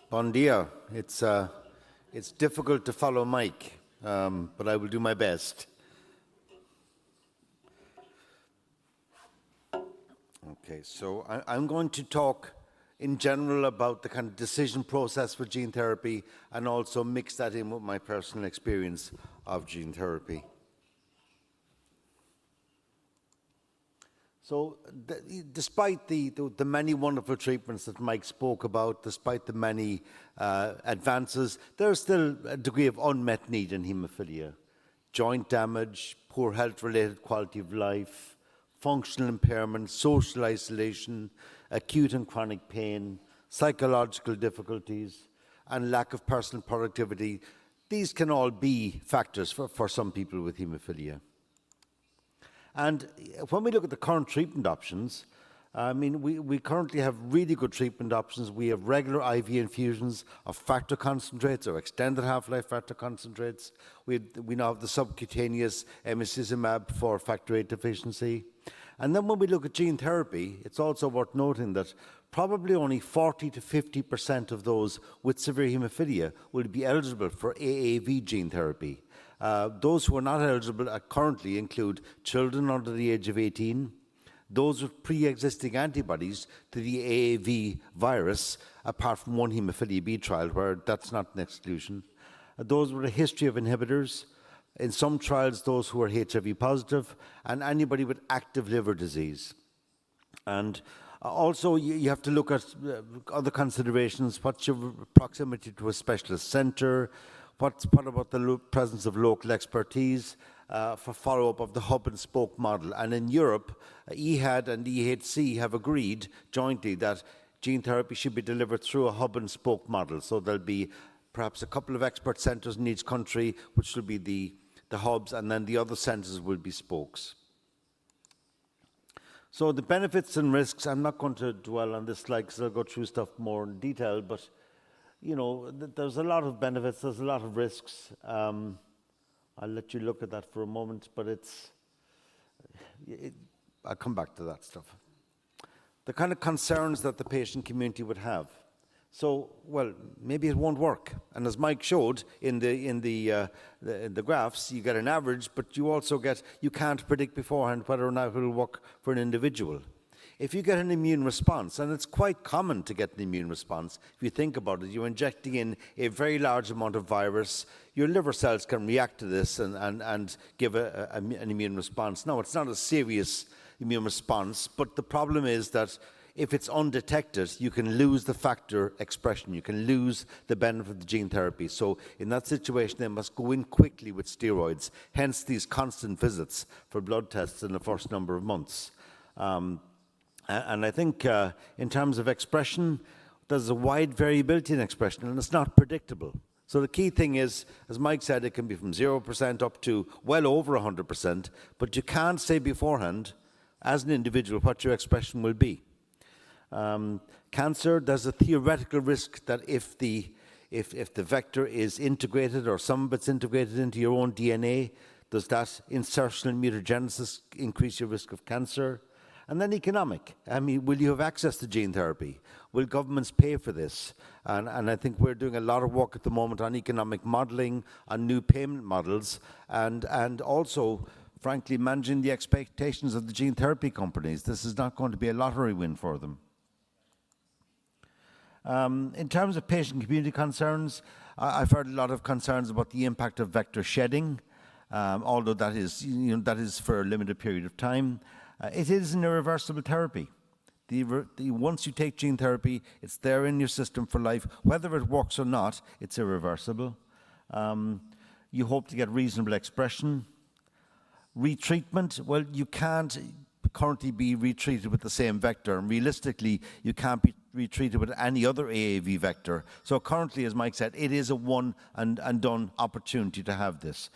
Bon dia. It's difficult to follow Mike, but I will do my best. Okay, so I'm going to talk in general about the kind of decision process for gene therapy and also mix that in with my personal experience of gene therapy. So despite the many wonderful treatments that Mike spoke about, despite the many advances, there's still a degree of unmet need in haemophilia. Joint damage, poor health-related quality of life, functional impairment, social isolation, acute and chronic pain, psychological difficulties, and lack of personal productivity. These can all be factors for some people with haemophilia. And when we look at the current treatment options, I mean, we currently have really good treatment options. We have regular IV infusions of factor concentrates or extended half-life factor concentrates. We now have the subcutaneous emicizumab for factor VIII deficiency. And then when we look at gene therapy, it's also worth noting that probably only 40 to 50% of those with severe haemophilia will be eligible for AAV gene therapy. Those who are not eligible currently include children under the age of 18, those with pre-existing antibodies to the AAV virus, apart from one hemophilia B trial where that's not an exclusion, those with a history of inhibitors, in some trials those who are HIV positive, and anybody with active liver disease. And also you have to look at other considerations. What's your proximity to a specialist centre? What about the presence of local expertise for follow-up of the hub and spoke model? And in Europe, EHAD and EHC have agreed jointly that gene therapy should be delivered through a hub and spoke model. So there'll be perhaps a couple of expert centres in each country, which will be the hubs, and then the other centres will be spokes. So the benefits and risks, I'm not going to dwell on this slide because I'll go through stuff more in detail, but you know, there's a lot of benefits, there's a lot of risks. I'll let you look at that for a moment, but I'll come back to that stuff. The kind of concerns that the patient community would have. So, well, maybe it won't work. And as Mike showed in the graphs, you get an average, but you can't predict beforehand whether or not it will work for an individual. If you get an immune response, and it's quite common to get an immune response, if you think about it, you're injecting in a very large amount of virus, your liver cells can react to this and give an immune response. Now, it's not a serious immune response, but the problem is that if it's undetected, you can lose the factor expression, you can lose the benefit of the gene therapy. So in that situation, they must go in quickly with steroids, hence these constant visits for blood tests in the first number of months. And I think in terms of expression, there's a wide variability in expression, and it's not predictable. So the key thing is, as Mike said, it can be from 0% up to well over 100%, but you can't say beforehand, as an individual, what your expression will be. Cancer, there's a theoretical risk that if the vector is integrated or some of it's integrated into your own DNA, does that insertional mutagenesis increase your risk of cancer? And then economic. I mean, will you have access to gene therapy? Will governments pay for this? And I think we're doing a lot of work at the moment on economic modelling, on new payment models, and also, frankly, managing the expectations of the gene therapy companies. This is not going to be a lottery win for them. In terms of patient community concerns, I've heard a lot of concerns about the impact of vector shedding, although that is for a limited period of time. It is an irreversible therapy. Once you take gene therapy, it's there in your system for life. Whether it works or not, it's irreversible. You hope to get reasonable expression. Retreatment, well, you can't currently be retreated with the same vector. And realistically, you can't be retreated with any other AAV vector. So currently, as Mike said, it is a one and done opportunity to have this.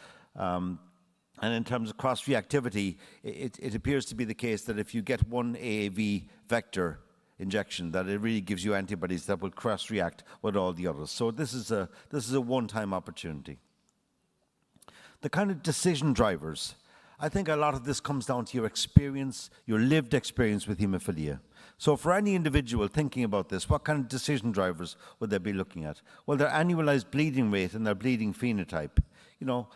And in terms of cross-reactivity, it appears to be the case that if you get one AAV vector injection, that it really gives you antibodies that will cross-react with all the others. So this is a one-time opportunity. The kind of decision drivers. I think a lot of this comes down to your experience, your lived experience with hemophilia. So for any individual thinking about this, what kind of decision drivers would they be looking at? Well, their annualized bleeding rate and their bleeding phenotype. You know,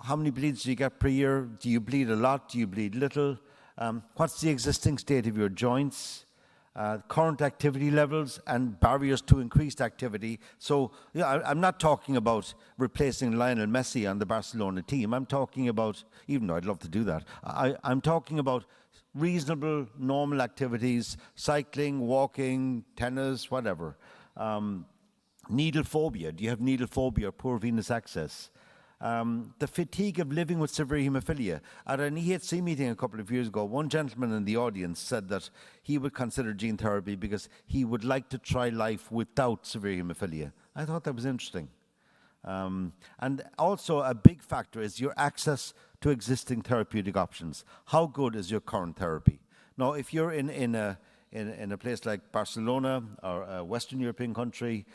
how many bleeds do you get per year? Do you bleed a lot? Do you bleed little? What's the existing state of your joints? Current activity levels and barriers to increased activity. So I'm not talking about replacing Lionel Messi on the Barcelona team. I'm talking about, even though I'd love to do that, I'm talking about reasonable, normal activities, cycling, walking, tennis, whatever. Needle phobia. Do you have needle phobia or poor venous access? The fatigue of living with severe hemophilia. At an EHC meeting a couple of years ago, one gentleman in the audience said that he would consider gene therapy because he would like to try life without severe hemophilia. I thought that was interesting. And also a big factor is your access to existing therapeutic options. How good is your current therapy? Now, if you're in a place like Barcelona or a Western European country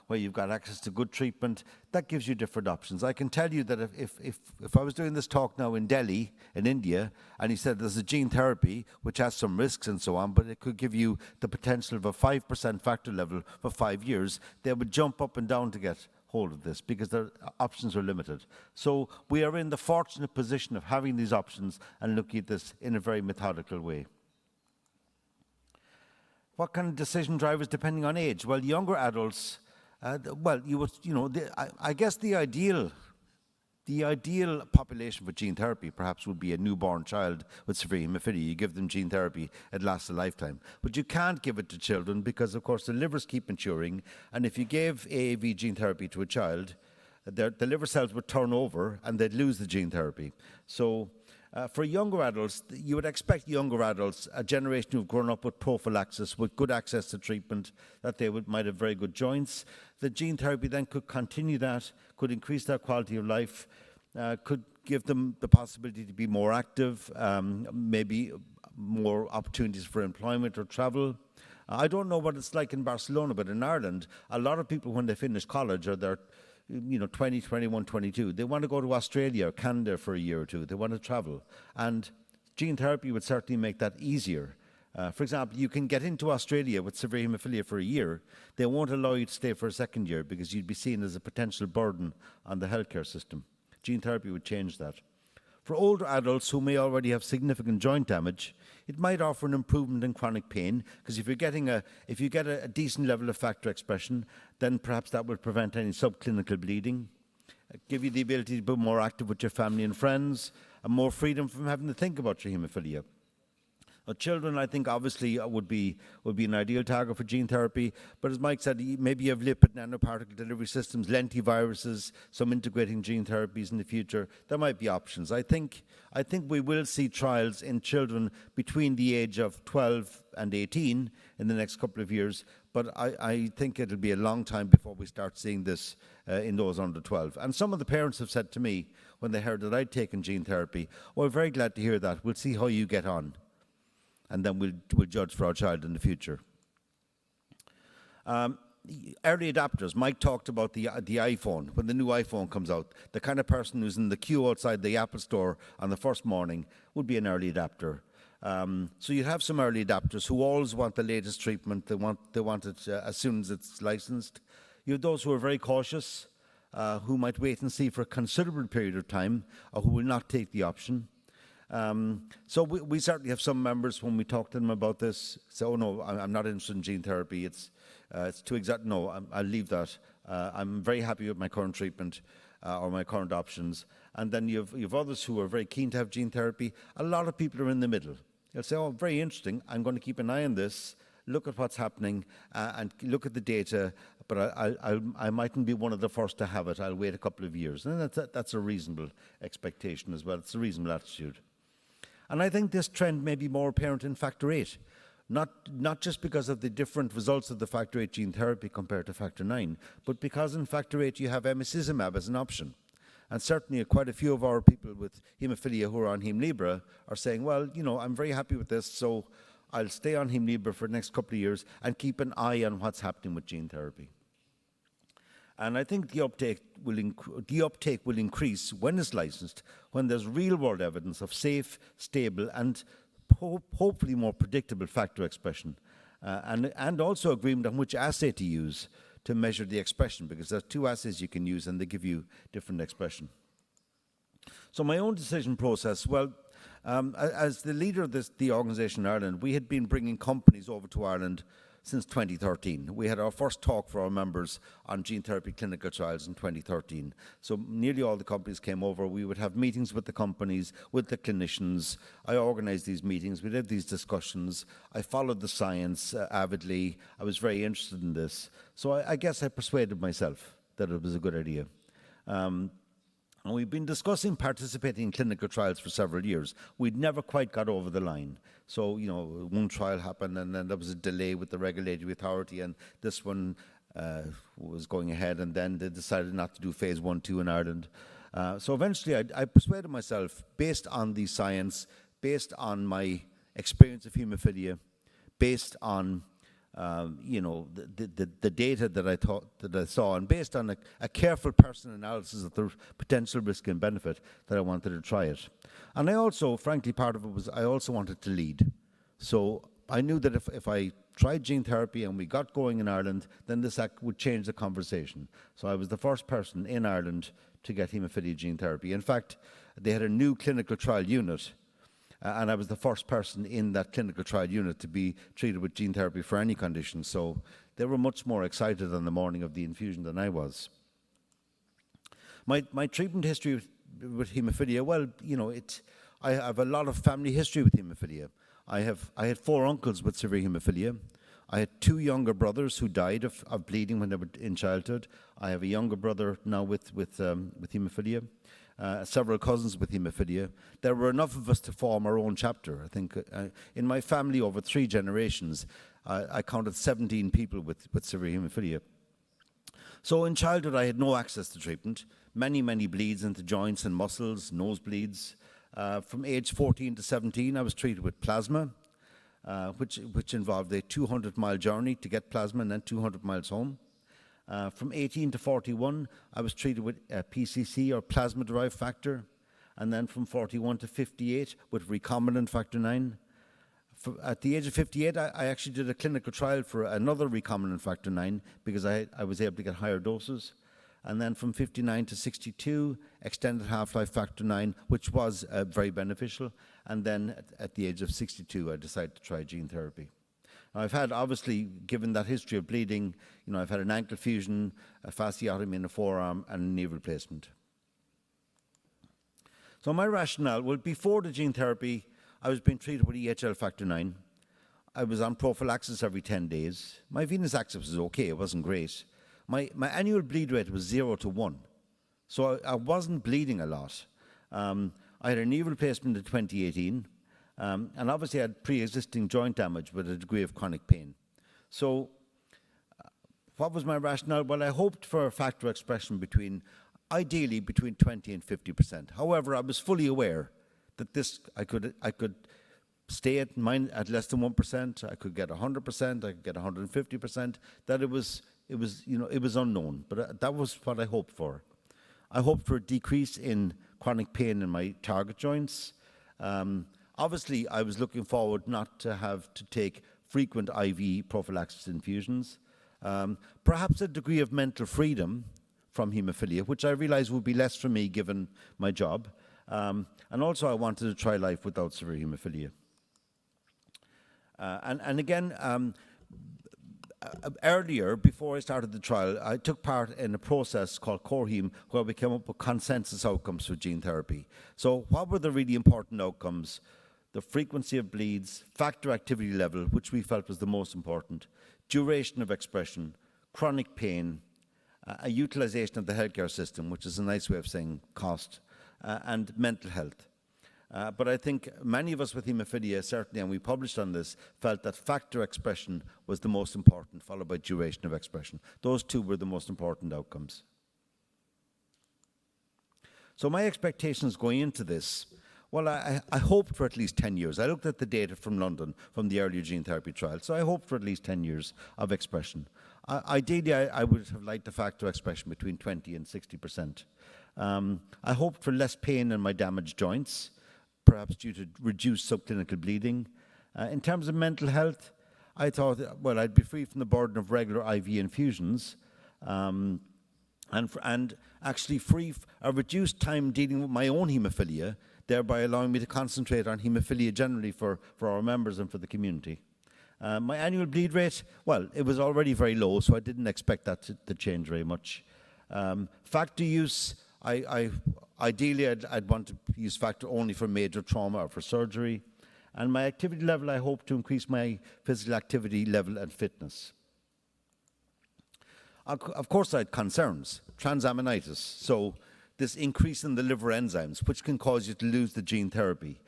where you've got access to good treatment, that gives you different options. I can tell you that if I was doing this talk now in Delhi, in India, and he said there's a gene therapy which has some risks and so on, but it could give you the potential of a 5% factor level for 5 years, they would jump up and down to get hold of this because their options are limited. So we are in the fortunate position of having these options and looking at this in a very methodical way. What kind of decision drivers depending on age? Well, younger adults, I guess the ideal population for gene therapy perhaps would be a newborn child with severe hemophilia. You give them gene therapy, it lasts a lifetime. But you can't give it to children because, of course, the livers keep maturing. And if you gave AAV gene therapy to a child, the liver cells would turn over and they'd lose the gene therapy. So for younger adults, you would expect younger adults, a generation who've grown up with prophylaxis, with good access to treatment, that they might have very good joints. The gene therapy then could continue that, could increase their quality of life, could give them the possibility to be more active, maybe more opportunities for employment or travel. I don't know what it's like in Barcelona, but in Ireland, a lot of people when they finish college or they're 20, 21, 22. They want to go to Australia or Canada for a year or two. They want to travel. And gene therapy would certainly make that easier. For example, you can get into Australia with severe hemophilia for a year. They won't allow you to stay for a second year because you'd be seen as a potential burden on the healthcare system. Gene therapy would change that. For older adults who may already have significant joint damage, it might offer an improvement in chronic pain, because if you get a decent level of factor expression, then perhaps that will prevent any subclinical bleeding, give you the ability to be more active with your family and friends, and more freedom from having to think about your hemophilia. Children, I think, obviously would be an ideal target for gene therapy. But as Mike said, maybe you have lipid nanoparticle delivery systems, lentiviruses, some integrating gene therapies in the future. There might be options. I think we will see trials in children between the age of 12 and 18 in the next couple of years. But I think it'll be a long time before we start seeing this in those under 12. And some of the parents have said to me when they heard that I'd taken gene therapy, we're very glad to hear that. We'll see how you get on. And then we'll judge for our child in the future. Early adapters. Mike talked about the iPhone. When the new iPhone comes out, the kind of person who's in the queue outside the Apple store on the first morning would be an early adapter. So you have some early adapters who always want the latest treatment. They want it as soon as it's licensed. You have those who are very cautious, who might wait and see for a considerable period of time, or who will not take the option. So we certainly have some members when we talk to them about this say, oh no, I'm not interested in gene therapy, it's too exact, no, I'll leave that. I'm very happy with my current treatment or my current options. And then you have others who are very keen to have gene therapy. A lot of people are in the middle. They'll say, oh, very interesting, I'm going to keep an eye on this, look at what's happening and look at the data, but I mightn't be one of the first to have it. I'll wait a couple of years. And that's a reasonable expectation as well. It's a reasonable attitude. And I think this trend may be more apparent in factor VIII, not just because of the different results of the factor VIII gene therapy compared to factor IX, but because in factor VIII you have emicizumab as an option. And certainly quite a few of our people with hemophilia who are on Hemlibra are saying, well, I'm very happy with this, so I'll stay on Hemlibra for the next couple of years and keep an eye on what's happening with gene therapy. And I think the uptake will increase when it's licensed, when there's real-world evidence of safe, stable, and hopefully more predictable factor expression, and also agreement on which assay to use to measure the expression, because there's 2 assays you can use and they give you different expression. So my own decision process, well, as the leader of the organisation in Ireland, we had been bringing companies over to Ireland since 2013. We had our first talk for our members on gene therapy clinical trials in 2013. So nearly all the companies came over. We would have meetings with the companies, with the clinicians. I organised these meetings. We did these discussions. I followed the science avidly. I was very interested in this. So I guess I persuaded myself that it was a good idea. And we've been discussing participating in clinical trials for several years. We'd never quite got over the line. So, one trial happened and then there was a delay with the regulatory authority, and this one was going ahead, and then they decided not to do phase 1-2 in Ireland. So eventually I persuaded myself, based on the science, based on my experience of haemophilia, based on the data that I saw, and based on a careful personal analysis of the potential risk and benefit, that I wanted to try it. And I also, frankly, part of it was I also wanted to lead. So I knew that if I tried gene therapy and we got going in Ireland, then this would change the conversation. So I was the first person in Ireland to get haemophilia gene therapy. In fact, they had a new clinical trial unit, and I was the first person in that clinical trial unit to be treated with gene therapy for any condition. So they were much more excited on the morning of the infusion than I was. My treatment history with haemophilia, well, I have a lot of family history with haemophilia. I had 4 uncles with severe haemophilia. I had 2 younger brothers who died of bleeding when they were in childhood. I have a younger brother now with haemophilia. Several cousins with haemophilia. There were enough of us to form our own chapter. I think in my family, over 3 generations, I counted 17 people with severe haemophilia. So in childhood, I had no access to treatment. Many bleeds into joints and muscles, nosebleeds. From age 14 to 17, I was treated with plasma, which involved a 200-mile journey to get plasma and then 200 miles home. From 18 to 41, I was treated with PCC, or plasma-derived factor, and then from 41 to 58 with recombinant factor 9. At the age of 58, I actually did a clinical trial for another recombinant factor 9 because I was able to get higher doses. And then from 59 to 62, extended half-life factor 9, which was very beneficial. And then at the age of 62, I decided to try gene therapy. I've had, obviously, given that history of bleeding, I've had an ankle fusion, a fasciotomy in the forearm, and a knee replacement. So my rationale, well, before the gene therapy, I was being treated with EHL factor 9. I was on prophylaxis every 10 days. My venous access was okay, it wasn't great. My annual bleed rate was 0 to 1. So I wasn't bleeding a lot. I had a knee replacement in 2018. And obviously I had pre-existing joint damage with a degree of chronic pain. So what was my rationale? Well, I hoped for a factor expression ideally between 20 and 50%. However, I was fully aware that I could stay at less than 1%, I could get 100%, I could get 150%, that it was unknown, but that was what I hoped for. I hoped for a decrease in chronic pain in my target joints. Obviously, I was looking forward not to have to take frequent IV prophylaxis infusions. Perhaps a degree of mental freedom from haemophilia, which I realised would be less for me given my job. And also I wanted to try life without severe haemophilia. And again, earlier, before I started the trial, I took part in a process called CoreHeme, where we came up with consensus outcomes for gene therapy. So what were the really important outcomes? The frequency of bleeds, factor activity level, which we felt was the most important, duration of expression, chronic pain, a utilization of the healthcare system, which is a nice way of saying cost, and mental health. But I think many of us with haemophilia, certainly, and we published on this, felt that factor expression was the most important, followed by duration of expression. Those 2 were the most important outcomes. So my expectations going into this, well, I hoped for at least 10 years. I looked at the data from London, from the earlier gene therapy trial, so I hoped for at least 10 years of expression. Ideally, I would have liked a factor expression between 20 and 60%. I hoped for less pain in my damaged joints, perhaps due to reduced subclinical bleeding. In terms of mental health, I thought, well, I'd be free from the burden of regular IV infusions, and actually a reduced time dealing with my own haemophilia, thereby allowing me to concentrate on haemophilia generally for our members and for the community. My annual bleed rate, well, it was already very low, so I didn't expect that to change very much. Factor use, ideally I'd want to use factor only for major trauma or for surgery. And my activity level, I hope to increase my physical activity level and fitness. Of course, I had concerns, transaminitis, so this increase in the liver enzymes, which can cause you to lose the gene therapy.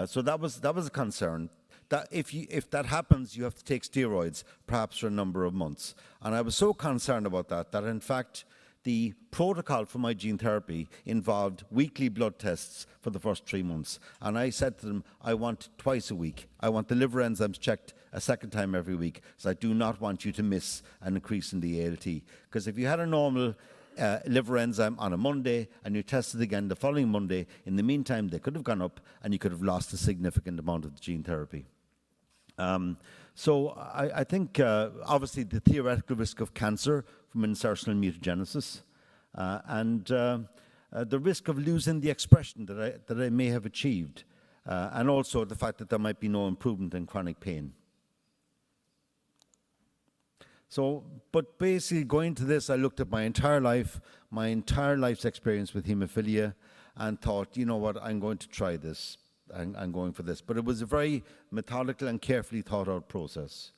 So that was a concern. That if that happens, you have to take steroids, perhaps for a number of months. And I was so concerned about that in fact, the protocol for my gene therapy involved weekly blood tests for the first 3 months. And I said to them, I want twice a week. I want the liver enzymes checked a second time every week, so I do not want you to miss an increase in the ALT. Because if you had a normal liver enzyme on a Monday and you tested again the following Monday, in the meantime, they could have gone up and you could have lost a significant amount of the gene therapy. So I think, obviously, the theoretical risk of cancer from insertional mutagenesis, and the risk of losing the expression that I may have achieved, and also the fact that there might be no improvement in chronic pain. So, but basically going to this, I looked at my entire life's experience with haemophilia, and thought, you know what, I'm going to try this. I'm going for this. But it was a very methodical and carefully thought out process.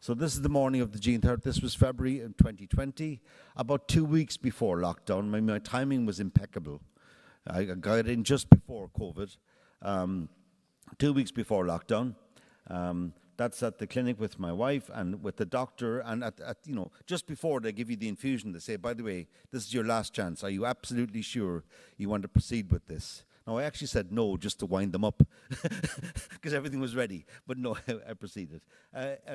So this is the morning of the gene therapy. This was February of 2020, about 2 weeks before lockdown. My timing was impeccable. I got in just before COVID, 2 weeks before lockdown. That's at the clinic with my wife and with the doctor, and just before they give you the infusion, they say, by the way, this is your last chance. Are you absolutely sure you want to proceed with this? Now, I actually said no just to wind them up because everything was ready. But no, I proceeded.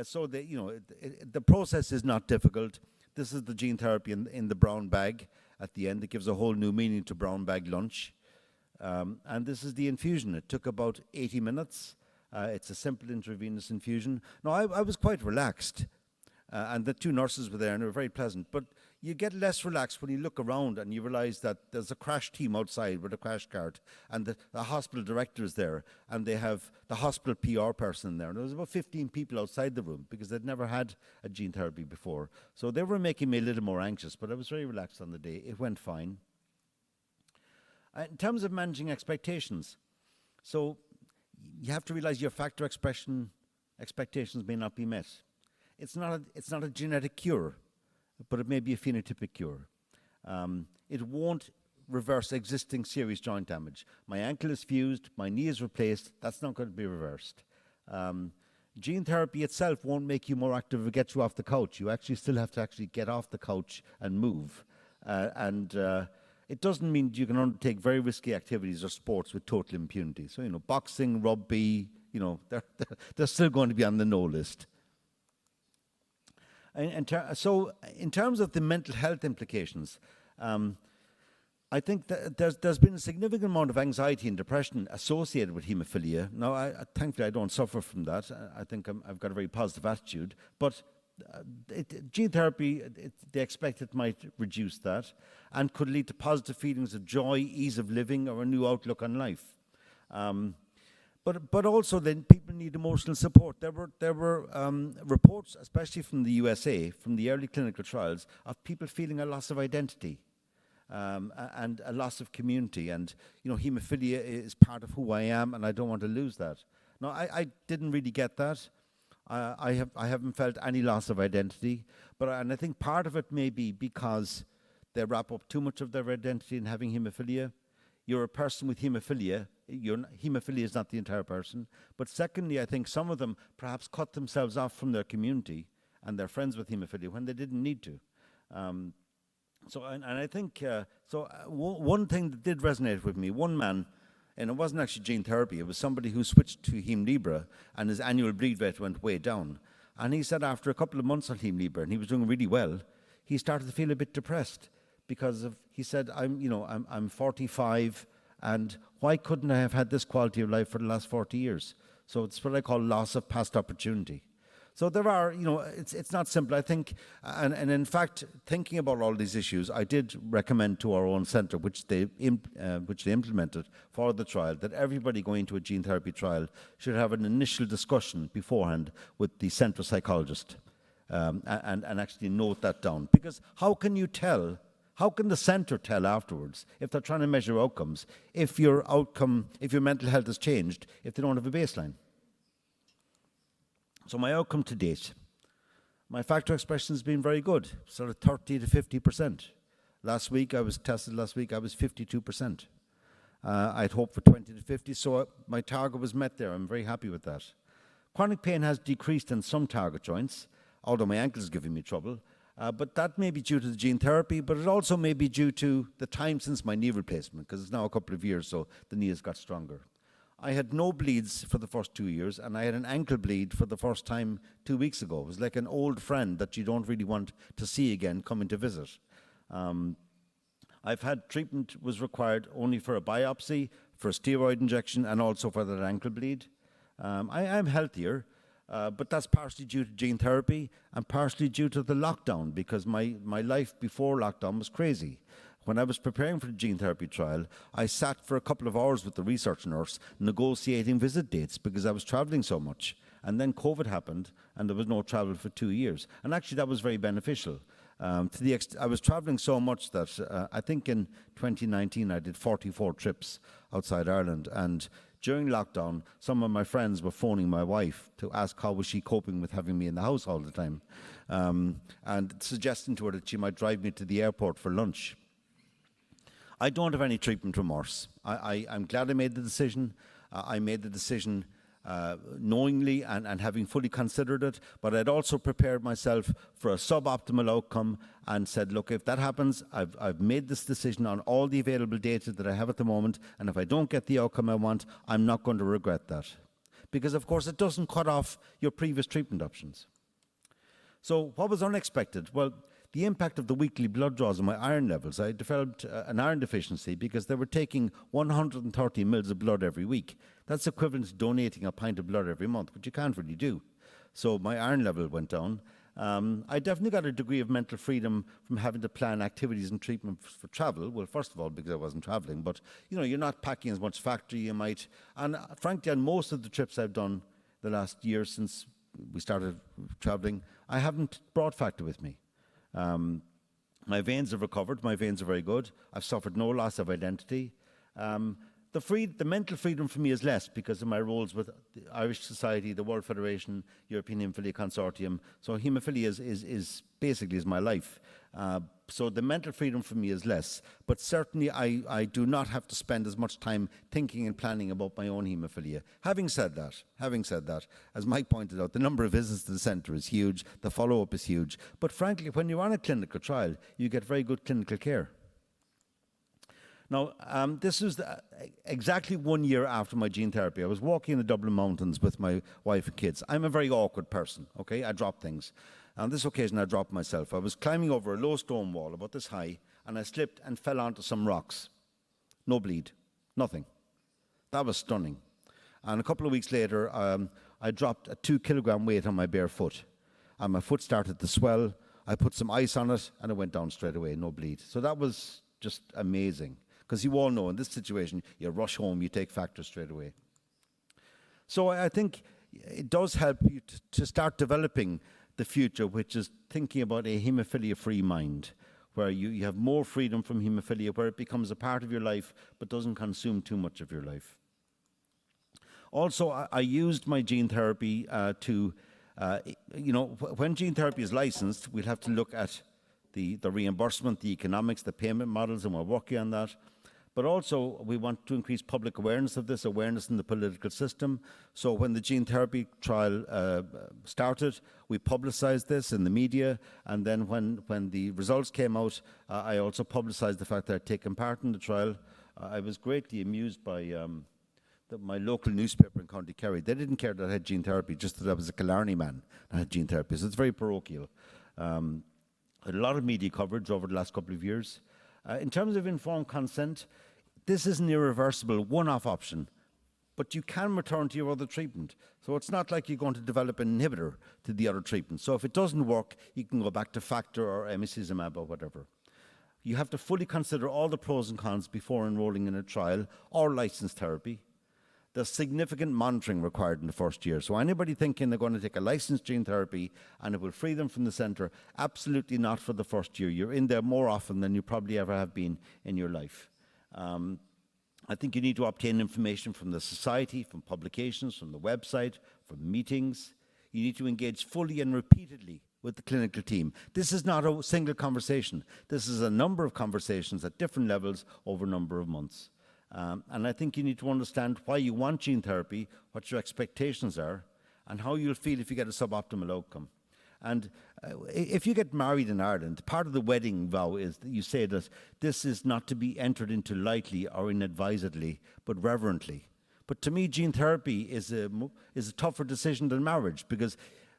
So the process is not difficult. This is the gene therapy in the brown bag at the end. It gives a whole new meaning to brown bag lunch. And this is the infusion. It took about 80 minutes. It's a simple intravenous infusion. Now, I was quite relaxed. And the two nurses were there, and they were very pleasant. But you get less relaxed when you look around and you realize that there's a crash team outside with a crash cart, and the hospital director is there, and they have the hospital PR person there. And there was about 15 people outside the room because they'd never had a gene therapy before. So they were making me a little more anxious, but I was very relaxed on the day. It went fine. In terms of managing expectations, so you have to realize your factor expression expectations may not be met. It's not a genetic cure, but it may be a phenotypic cure. It won't reverse existing serious joint damage. My ankle is fused, my knee is replaced, that's not going to be reversed. Gene therapy itself won't make you more active or get you off the couch. You actually still have to get off the couch and move. It doesn't mean you can undertake very risky activities or sports with total impunity. So, boxing, rugby, they're still going to be on the no list. So in terms of the mental health implications, I think that there's been a significant amount of anxiety and depression associated with haemophilia. Now, thankfully, I don't suffer from that. I think I've got a very positive attitude. But gene therapy, they expect it might reduce that and could lead to positive feelings of joy, ease of living, or a new outlook on life. But also then people need emotional support. There were reports, especially from the USA, from the early clinical trials, of people feeling a loss of identity and a loss of community. And haemophilia is part of who I am, and I don't want to lose that. Now, I didn't really get that. I haven't felt any loss of identity, and I think part of it may be because they wrap up too much of their identity in having haemophilia. You're a person with haemophilia. Haemophilia is not the entire person. But secondly, I think some of them perhaps cut themselves off from their community and their friends with haemophilia when they didn't need to. I think one thing that did resonate with me, one man, and it wasn't actually gene therapy, it was somebody who switched to Hemlibra and his annual bleed rate went way down. And he said after a couple of months on Hemofília, and he was doing really well, he started to feel a bit depressed because he said, I'm 45, and why couldn't I have had this quality of life for the last 40 years? So it's what I call loss of past opportunity. So there are, it's not simple. I think, and in fact, thinking about all these issues, I did recommend to our own centre, which they implemented for the trial, that everybody going to a gene therapy trial should have an initial discussion beforehand with the centre psychologist, and actually note that down. Because how can the centre tell afterwards, if they're trying to measure outcomes, if your mental health has changed, if they don't have a baseline? So my outcome to date, my factor expression has been very good, sort of 30 to 50%. Last week, I was 52%. I'd hoped for 20 to 50, so my target was met there. I'm very happy with that. Chronic pain has decreased in some target joints, although my ankle is giving me trouble. But that may be due to the gene therapy, but it also may be due to the time since my knee replacement, because it's now a couple of years, so the knee has got stronger. I had no bleeds for the first 2 years, and I had an ankle bleed for the first time 2 weeks ago. It was like an old friend that you don't really want to see again coming to visit. I've had treatment was required only for a biopsy, for a steroid injection, and also for that ankle bleed. I am healthier, but that's partially due to gene therapy and partially due to the lockdown, because my life before lockdown was crazy. When I was preparing for the gene therapy trial, I sat for a couple of hours with the research nurse negotiating visit dates because I was traveling so much. And then COVID happened, and there was no travel for 2 years. And actually, that was very beneficial. I was traveling so much that I think in 2019 I did 44 trips outside Ireland. And during lockdown, some of my friends were phoning my wife to ask how was she coping with having me in the house all the time, and suggesting to her that she might drive me to the airport for lunch. I don't have any treatment remorse. I'm glad I made the decision. I made the decision knowingly and having fully considered it, but I'd also prepared myself for a suboptimal outcome and said, look, if that happens, I've made this decision on all the available data that I have at the moment, and if I don't get the outcome I want, I'm not going to regret that. Because, of course, it doesn't cut off your previous treatment options. So what was unexpected? Well, the impact of the weekly blood draws on my iron levels. I developed an iron deficiency because they were taking 130 mils of blood every week. That's equivalent to donating a pint of blood every month, which you can't really do. So my iron level went down. I definitely got a degree of mental freedom from having to plan activities and treatment for travel. Well, first of all, because I wasn't traveling, but you're not packing as much factor you might. And frankly, on most of the trips I've done the last year since we started traveling, I haven't brought factor with me. My veins have recovered. My veins are very good. I've suffered no loss of identity. The mental freedom for me is less because of my roles with the Irish Society, the World Federation, European Haemophilia Consortium. So haemophilia is basically my life. So the mental freedom for me is less. But certainly I do not have to spend as much time thinking and planning about my own haemophilia. Having said that, as Mike pointed out, the number of visits to the centre is huge. The follow-up is huge. But frankly, when you're on a clinical trial, you get very good clinical care. Now, this was exactly 1 year after my gene therapy. I was walking in the Dublin Mountains with my wife and kids. I'm a very awkward person, okay? I drop things. On this occasion, I dropped myself. I was climbing over a low stone wall about this high, and I slipped and fell onto some rocks. No bleed, nothing. That was stunning. And a couple of weeks later, I dropped a 2-kilogram weight on my bare foot, and my foot started to swell. I put some ice on it, and it went down straight away, no bleed. So that was just amazing. Because you all know in this situation, you rush home, you take factor straight away. So I think it does help you to start developing the future, which is thinking about a haemophilia-free mind, where you have more freedom from haemophilia, where it becomes a part of your life but doesn't consume too much of your life. Also, I used my gene therapy when gene therapy is licensed, we'll have to look at the reimbursement, the economics, the payment models, and we're working on that. But also, we want to increase public awareness of this, awareness in the political system. So when the gene therapy trial started, we publicized this in the media. And then when the results came out, I also publicized the fact that I'd taken part in the trial. I was greatly amused by my local newspaper in County Kerry, they didn't care that I had gene therapy, just that I was a Killarney man and had gene therapy. So it's very parochial. A lot of media coverage over the last couple of years. In terms of informed consent, this is an irreversible one-off option, but you can return to your other treatment. So it's not like you're going to develop an inhibitor to the other treatment. So if it doesn't work, you can go back to factor or emicizumab or whatever. You have to fully consider all the pros and cons before enrolling in a trial or licensed therapy. There's significant monitoring required in the first year. So anybody thinking they're going to take a licensed gene therapy and it will free them from the centre, absolutely not for the first year. You're in there more often than you probably ever have been in your life. I think you need to obtain information from the society, from publications, from the website, from meetings. You need to engage fully and repeatedly with the clinical team. This is not a single conversation. This is a number of conversations at different levels over a number of months. And I think you need to understand why you want gene therapy, what your expectations are, and how you'll feel if you get a suboptimal outcome. And if you get married in Ireland, part of the wedding vow is that you say that this is not to be entered into lightly or inadvisedly, but reverently. But to me, gene therapy is a tougher decision than marriage, because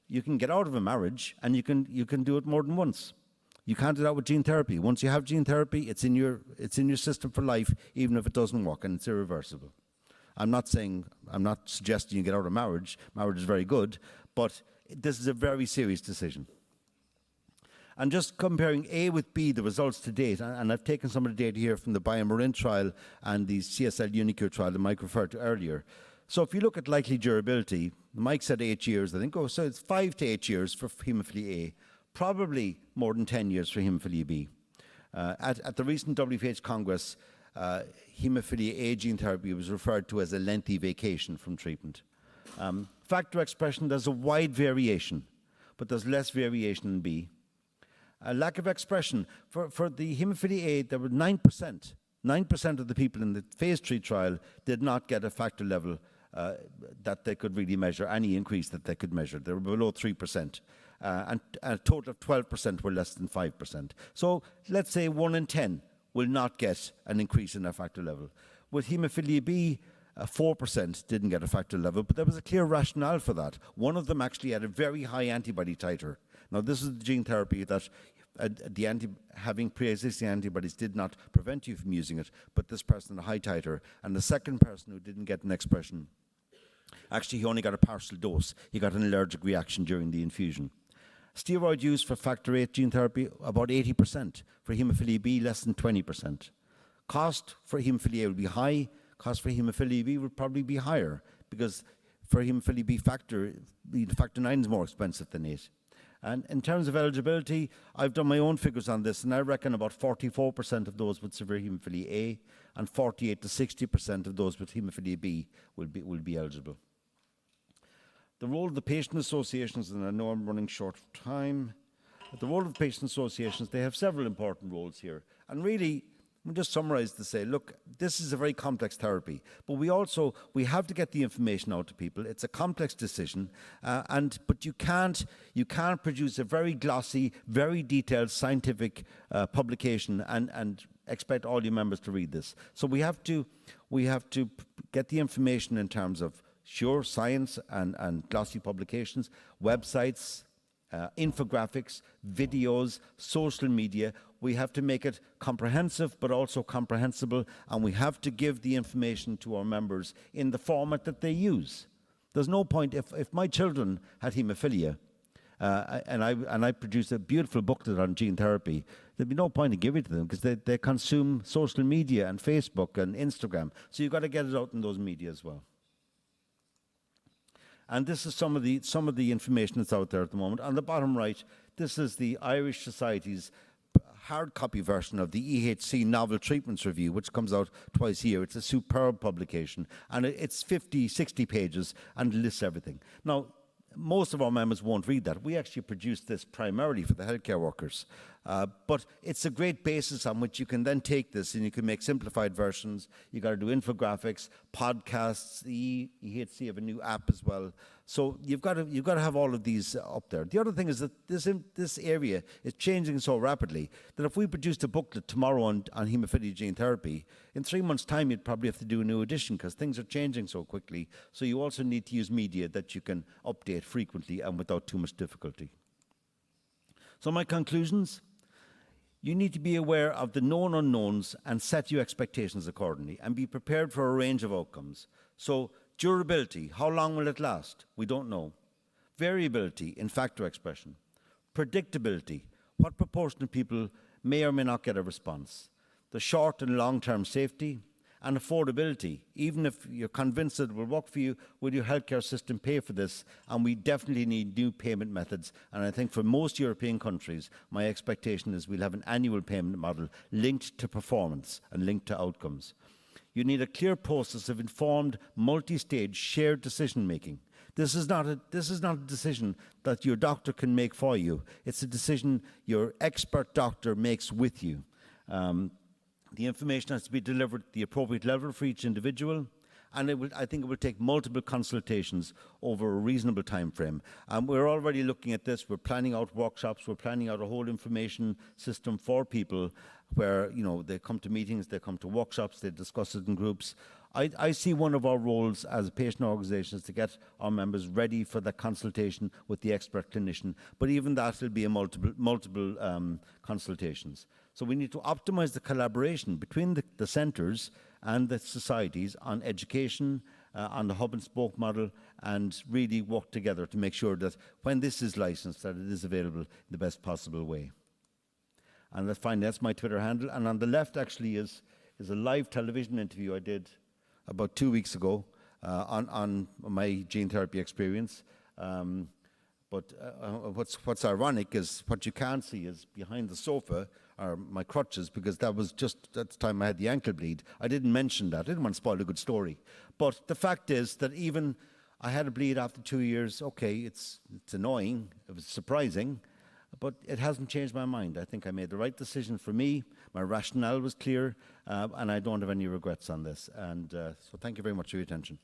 you can get out of a marriage and you can do it more than once. You can't do that with gene therapy. Once you have gene therapy, it's in your system for life, even if it doesn't work, and it's irreversible. I'm not suggesting you get out of marriage. Marriage is very good, but this is a very serious decision. And just comparing A with B, the results to date, and I've taken some of the data here from the BioMarin trial and the CSL Unicure trial that Mike referred to earlier. So if you look at likely durability, Mike said 8 years, I think, so it's 5 to 8 years for hemophilia A, probably more than 10 years for hemophilia B. At the recent WFH Congress, hemophilia A gene therapy was referred to as a lengthy vacation from treatment. Factor expression, there's a wide variation, but there's less variation in B. Lack of expression, for the hemophilia A, there were 9%. 9% of the people in the phase 3 trial did not get a factor level that they could really measure, any increase that they could measure. They were below 3%. And a total of 12% were less than 5%. So let's say 1 in 10 will not get an increase in their factor level. With hemophilia B, 4% didn't get a factor level, but there was a clear rationale for that. One of them actually had a very high antibody titer. Now, this is the gene therapy that having pre-existing antibodies did not prevent you from using it, but this person had a high titer. And the second person who didn't get an expression, actually he only got a partial dose. He got an allergic reaction during the infusion. Steroid use for factor VIII gene therapy, about 80%. For hemophilia B, less than 20%. Cost for hemophilia A will be high. Cost for hemophilia B would probably be higher, because for hemophilia B factor 9 is more expensive than 8. And in terms of eligibility, I've done my own figures on this, and I reckon about 44% of those with severe hemophilia A and 48 to 60% of those with hemophilia B will be eligible. The role of the patient associations, and I know I'm running short of time, but the role of patient associations, they have several important roles here. And really, let me just summarize to say, look, this is a very complex therapy, but we have to get the information out to people. It's a complex decision, but you can't produce a very glossy, very detailed scientific publication and expect all your members to read this. So we have to get the information in terms of sure science and glossy publications, websites, infographics, videos, social media. We have to make it comprehensive but also comprehensible, and we have to give the information to our members in the format that they use. There's no point, if my children had hemophilia and I produced a beautiful booklet on gene therapy, there'd be no point in giving it to them, because they consume social media and Facebook and Instagram. So you've got to get it out in those media as well. And this is some of the information that's out there at the moment. On the bottom right, this is the Irish Society's hard copy version of the EHC Novel Treatments Review, which comes out twice a year. It's a superb publication, and it's 50, 60 pages and lists everything. Now, most of our members won't read that. We actually produced this primarily for the healthcare workers. But it's a great basis on which you can then take this and you can make simplified versions. You've got to do infographics, podcasts. The EHC have a new app as well So you've got to have all of these up there. The other thing is that this area is changing so rapidly that if we produced a booklet tomorrow on haemophilia gene therapy, in 3 months' time you'd probably have to do a new edition because things are changing so quickly. So you also need to use media that you can update frequently and without too much difficulty. So my conclusions: you need to be aware of the known unknowns and set your expectations accordingly and be prepared for a range of outcomes. So durability, how long will it last? We don't know. Variability in factor expression. Predictability, what proportion of people may or may not get a response. The short and long-term safety. And affordability, even if you're convinced that it will work for you, will your healthcare system pay for this? And we definitely need new payment methods. And I think for most European countries, my expectation is we'll have an annual payment model linked to performance and linked to outcomes. You need a clear process of informed, multi-stage, shared decision-making. This is not a decision that your doctor can make for you. It's a decision your expert doctor makes with you. The information has to be delivered at the appropriate level for each individual, and I think it will take multiple consultations over a reasonable time frame. We're already looking at this. We're planning out workshops. We're planning out a whole information system for people where, they come to meetings, they come to workshops, they discuss it in groups. I see one of our roles as a patient organisation is to get our members ready for the consultation with the expert clinician, but even that will be a multiple consultations. So we need to optimise the collaboration between the centres and the societies on education, on the hub and spoke model, and really work together to make sure that when this is licensed, that it is available in the best possible way. And that's my Twitter handle. And on the left actually is a live television interview I did about 2 weeks ago on my gene therapy experience. But what's ironic is what you can't see is behind the sofa are my crutches, because that was just at the time I had the ankle bleed. I didn't mention that. I didn't want to spoil a good story. But the fact is that even I had a bleed after 2 years. Okay, it's annoying. It was surprising. But it hasn't changed my mind. I think I made the right decision for me. My rationale was clear, and I don't have any regrets on this. And so thank you very much for your attention.